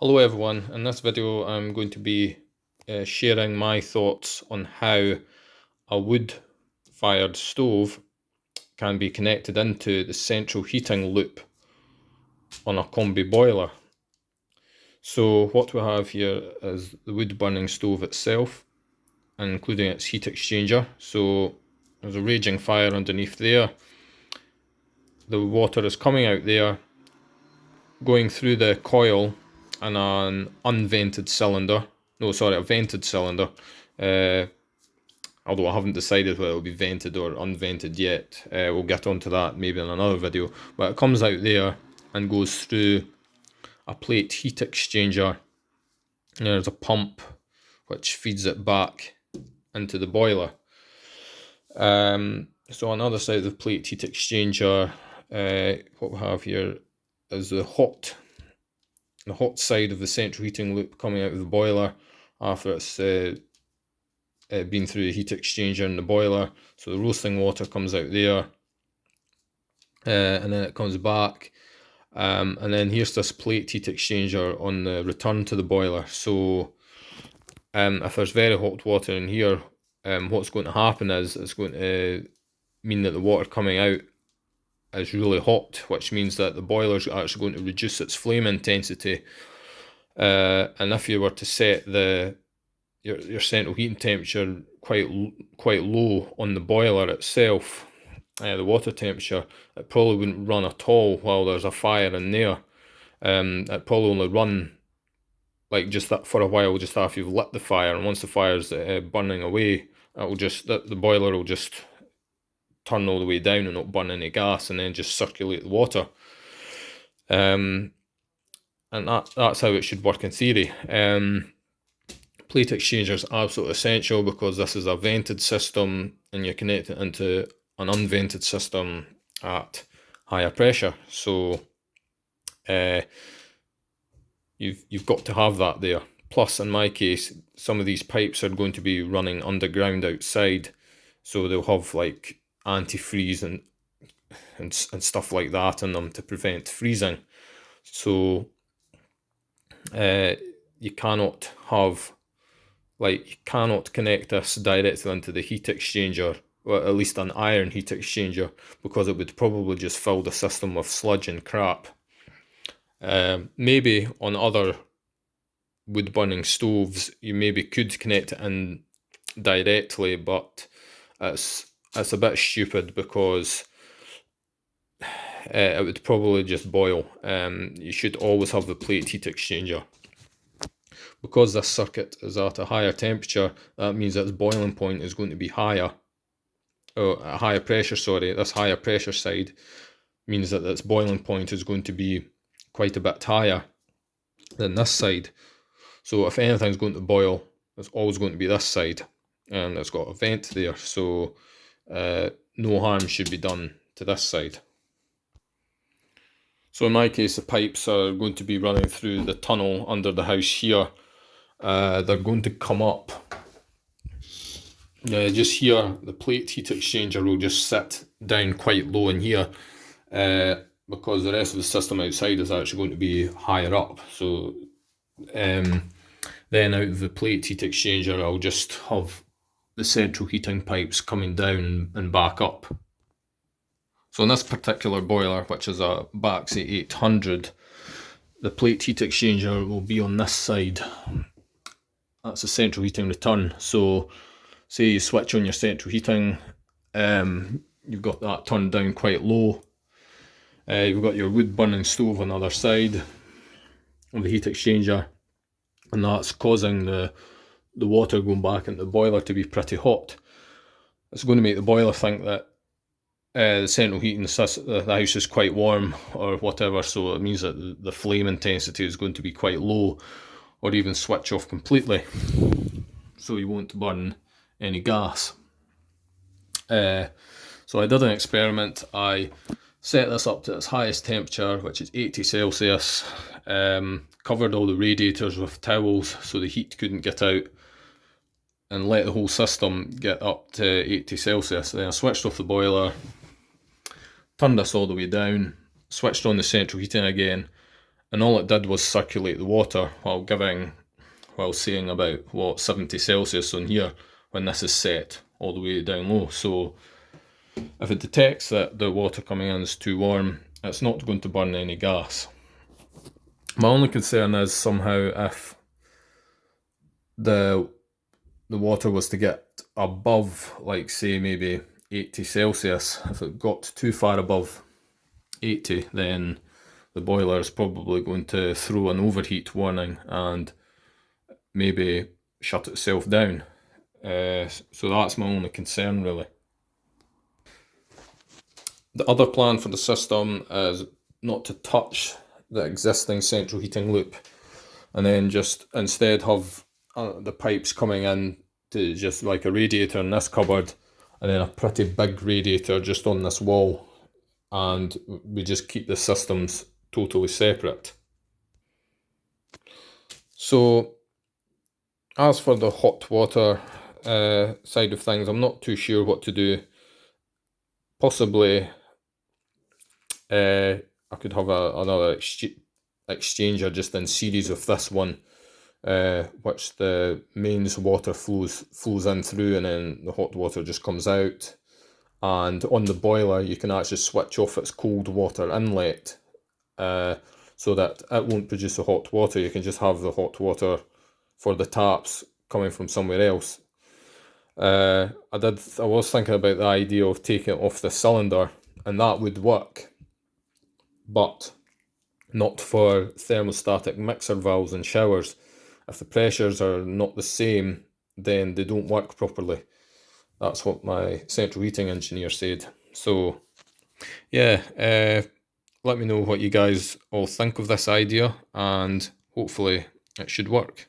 Hello everyone, in this video I'm going to be sharing my thoughts on how a wood-fired stove can be connected into the central heating loop on a combi boiler. So what we have here is the wood-burning stove itself, including its heat exchanger. So there's a raging fire underneath there. The water is coming out there, going through the coil in an unvented cylinder. No, sorry, a vented cylinder. Although I haven't decided whether it will be vented or unvented yet. We'll get onto that maybe in another video. But it comes out there and goes through a plate heat exchanger. And there's a pump which feeds it back into the boiler. So on the other side of the plate heat exchanger, what we have here is the hot side of the central heating loop coming out of the boiler after it's been through the heat exchanger in the boiler. So the roasting water comes out there, and then it comes back, and then here's this plate heat exchanger on the return to the boiler. So if there's very hot water in here, what's going to happen is it's going to mean that the water coming out is really hot, which means that the boiler is actually going to reduce its flame intensity. And if you were to set your central heating temperature quite low on the boiler itself, the water temperature, it probably wouldn't run at all while there's a fire in there. It probably only run like just that for a while, just after you've lit the fire, and once the fire's burning away, the boiler will just turn all the way down and not burn any gas, and then just circulate the water. And that's how it should work in theory. Plate exchanger is absolutely essential because this is a vented system and you're connecting into an unvented system at higher pressure. So you've got to have that there. Plus, in my case, some of these pipes are going to be running underground outside, so they'll have like antifreeze and stuff like that in them to prevent freezing. So you cannot connect this directly into the heat exchanger, or at least an iron heat exchanger, because it would probably just fill the system with sludge and crap. Maybe on other wood burning stoves you maybe could connect it in directly, but it's a bit stupid because it would probably just boil. You should always have the plate heat exchanger. Because this circuit is at a higher temperature, that means that its boiling point is going to be higher. A higher pressure, sorry. This higher pressure side means that its boiling point is going to be quite a bit higher than this side. So if anything's going to boil, it's always going to be this side. And it's got a vent there, so no harm should be done to this side. So in my case, the pipes are going to be running through the tunnel under the house here. They're going to come up. Just here, the plate heat exchanger will just sit down quite low in here, because the rest of the system outside is actually going to be higher up. So then out of the plate heat exchanger, I'll just have the central heating pipes coming down and back up. So in this particular boiler, which is a Baxi 800, the plate heat exchanger will be on this side. That's the central heating return. So say you switch on your central heating, you've got that turned down quite low. You've got your wood burning stove on the other side of the heat exchanger, and that's causing the water going back into the boiler to be pretty hot. It's going to make the boiler think that the central heating, the house is quite warm or whatever, so it means that the flame intensity is going to be quite low, or even switch off completely, so you won't burn any gas. So I did an experiment. I set this up to its highest temperature, which is 80 Celsius, covered all the radiators with towels so the heat couldn't get out, and let the whole system get up to 80 Celsius. Then I switched off the boiler, turned this all the way down, switched on the central heating again, and all it did was circulate the water while saying about 70 Celsius on here when this is set all the way down low. So if it detects that the water coming in is too warm, it's not going to burn any gas. My only concern is somehow if the water was to get above, like say maybe 80 Celsius, if it got too far above 80, then the boiler is probably going to throw an overheat warning and maybe shut itself down. So that's my only concern really. The other plan for the system is not to touch the existing central heating loop, and then just instead have the pipes coming in to just like a radiator in this cupboard, and then a pretty big radiator just on this wall, and we just keep the systems totally separate. So as for the hot water side of things, I'm not too sure what to do. Possibly I could have another exchanger just in series of this one, which the mains water flows in through, and then the hot water just comes out. And on the boiler, you can actually switch off its cold water inlet, so that it won't produce the hot water. You can just have the hot water for the taps coming from somewhere else. I was thinking about the idea of taking it off the cylinder, and that would work, but not for thermostatic mixer valves and showers. If the pressures are not the same, then they don't work properly. That's what my central heating engineer said. So yeah, let me know what you guys all think of this idea, and hopefully it should work.